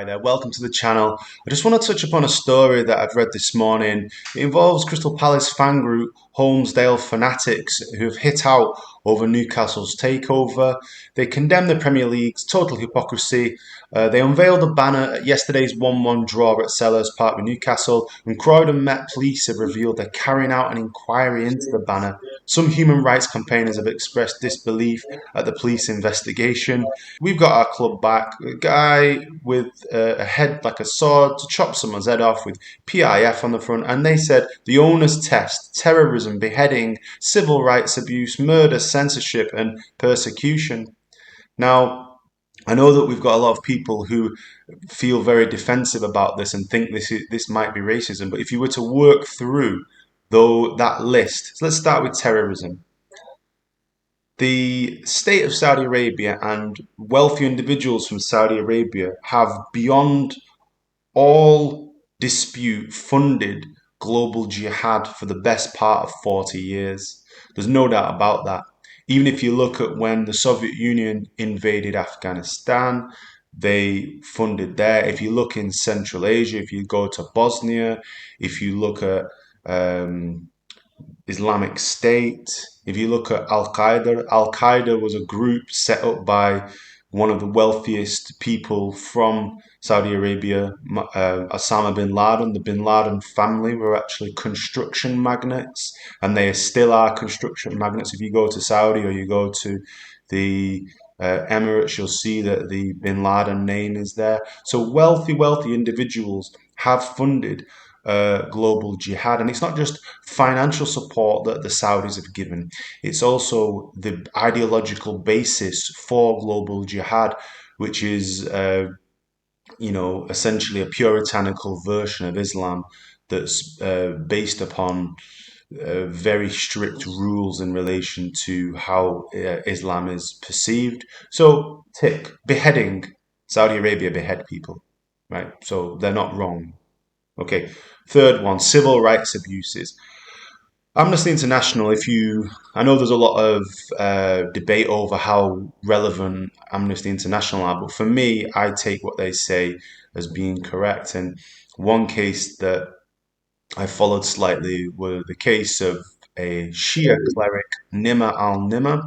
there, welcome to the channel. I just want to touch upon a story that I've read this morning. It involves Crystal Palace fan group Holmesdale Fanatics who have hit out over Newcastle's takeover. They condemn the Premier League's total hypocrisy. They unveiled a banner at yesterday's 1-1 draw at Selhurst Park with Newcastle, and Croydon Met Police have revealed they're carrying out an inquiry into the banner. Some human rights campaigners have expressed disbelief at the police investigation. We've got our club back. A guy with a head like a sword to chop someone's head off with PIF on the front, and they said the owner's test: terrorism, beheading, civil rights abuse, murder, censorship, and persecution. Now, I know that we've got a lot of people who feel very defensive about this and think this might be racism, but if you were to work through though that list, so let's start with terrorism. The state of Saudi Arabia and wealthy individuals from Saudi Arabia have, beyond all dispute, funded global jihad for the best part of 40 years. There's no doubt about that. Even if you look at when the Soviet Union invaded Afghanistan, they funded there. If you look in Central Asia, if you go to Bosnia, if you look at Islamic State, if you look at Al Qaeda was a group set up by one of the wealthiest people from Saudi Arabia, Osama bin Laden. The bin Laden family were actually construction magnates, and they still are construction magnates. If you go to Saudi or you go to the Emirates, you'll see that the bin Laden name is there. So wealthy individuals have funded global jihad. And it's not just financial support that the Saudis have given, it's also the ideological basis for global jihad, which is, essentially a puritanical version of Islam that's based upon very strict rules in relation to how Islam is perceived. So, tick, beheading. Saudi Arabia behead people, right? So they're not wrong. Okay, third one, civil rights abuses. Amnesty International, I know there's a lot of debate over how relevant Amnesty International are, but for me, I take what they say as being correct. And one case that I followed slightly was the case of a Shia cleric, Nimr al-Nimr,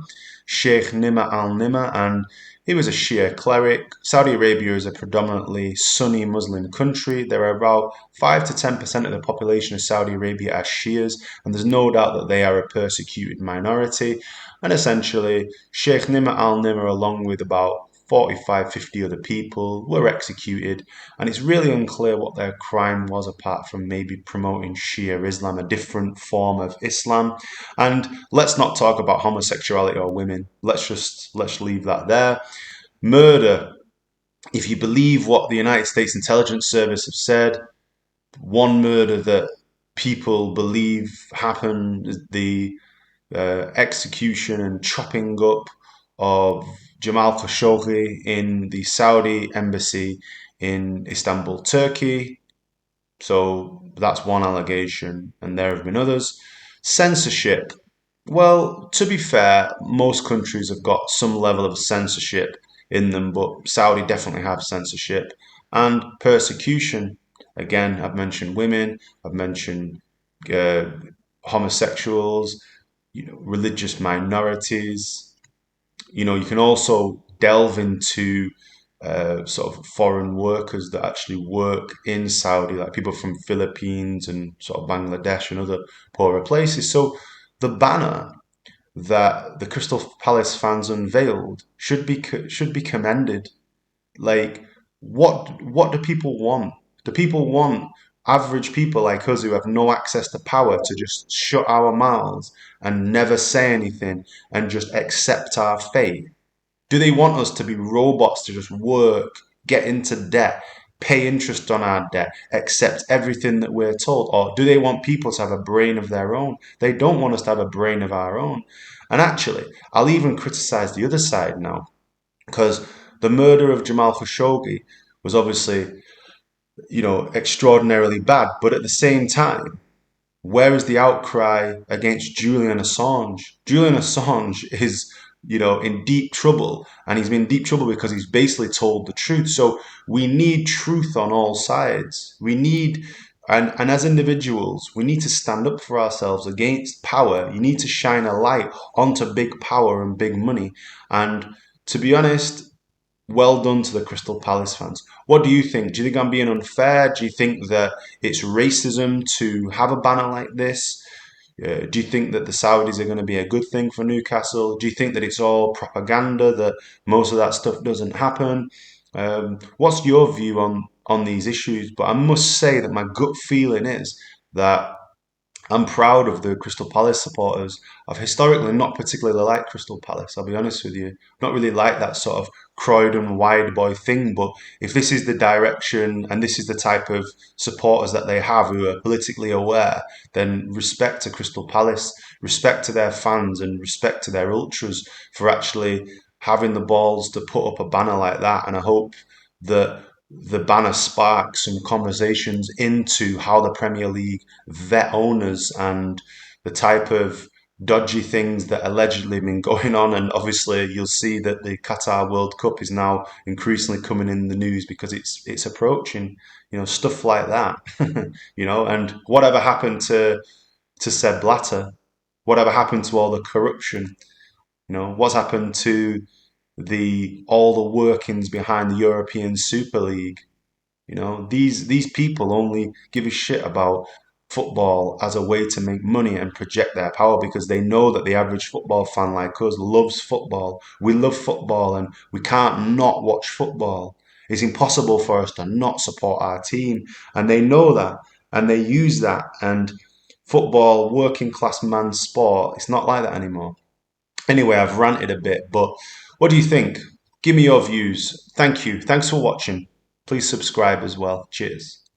Sheikh Nimr al-Nimr, and he was a Shia cleric. Saudi Arabia is a predominantly Sunni Muslim country. There are about 5 to 10% of the population of Saudi Arabia are Shias, and there's no doubt that they are a persecuted minority. And essentially, Sheikh Nimr al-Nimr, along with about 45, 50 other people, were executed, and it's really unclear what their crime was apart from maybe promoting Shia Islam, a different form of Islam. And let's not talk about homosexuality or women. Let's leave that there. Murder. If you believe what the United States Intelligence Service have said, one murder that people believe happened, the execution and chopping up of Jamal Khashoggi in the Saudi embassy in Istanbul, Turkey. So that's one allegation, and there have been others. Censorship. Well, to be fair, most countries have got some level of censorship in them, but Saudi definitely have censorship. And persecution. Again, I've mentioned women, I've mentioned homosexuals, religious minorities. You can also delve into sort of foreign workers that actually work in Saudi, like people from Philippines and sort of Bangladesh and other poorer places. So the banner that the Crystal Palace fans unveiled should be commended. Like, what do people want? Do people want average people like us who have no access to power to just shut our mouths and never say anything and just accept our fate? Do they want us to be robots to just work, get into debt, pay interest on our debt, accept everything that we're told? Or do they want people to have a brain of their own? They don't want us to have a brain of our own. And actually, I'll even criticize the other side now, because the murder of Jamal Khashoggi was obviously, extraordinarily bad. But at the same time, where is the outcry against Julian Assange? Julian Assange is in deep trouble, and he's been in deep trouble because he's basically told the truth. So we need truth on all sides. And as individuals, we need to stand up for ourselves against power. You need to shine a light onto big power and big money. And to be honest, well done to the Crystal Palace fans. What do you think? Do you think I'm being unfair? Do you think that it's racism to have a banner like this? Do you think that the Saudis are going to be a good thing for Newcastle? Do you think that it's all propaganda, that most of that stuff doesn't happen? What's your view on these issues? But I must say that my gut feeling is that I'm proud of the Crystal Palace supporters. I've historically not particularly liked Crystal Palace, I'll be honest with you. Not really like that sort of Croydon wide boy thing, but if this is the direction and this is the type of supporters that they have who are politically aware, then respect to Crystal Palace, respect to their fans, and respect to their ultras for actually having the balls to put up a banner like that. And I hope that the banner sparks some conversations into how the Premier League vet owners and the type of dodgy things that allegedly have been going on. And obviously, you'll see that the Qatar World Cup is now increasingly coming in the news because it's approaching. Stuff like that. And whatever happened to Seb Blatter? Whatever happened to all the corruption? What's happened to the all the workings behind the European Super League? These people only give a shit about football as a way to make money and project their power because they know that the average football fan like us loves football. We love football and we can't not watch football. It's impossible for us to not support our team. And they know that and they use that. And football, working class man sport, it's not like that anymore. Anyway, I've ranted a bit, but what do you think? Give me your views. Thank you. Thanks for watching. Please subscribe as well. Cheers.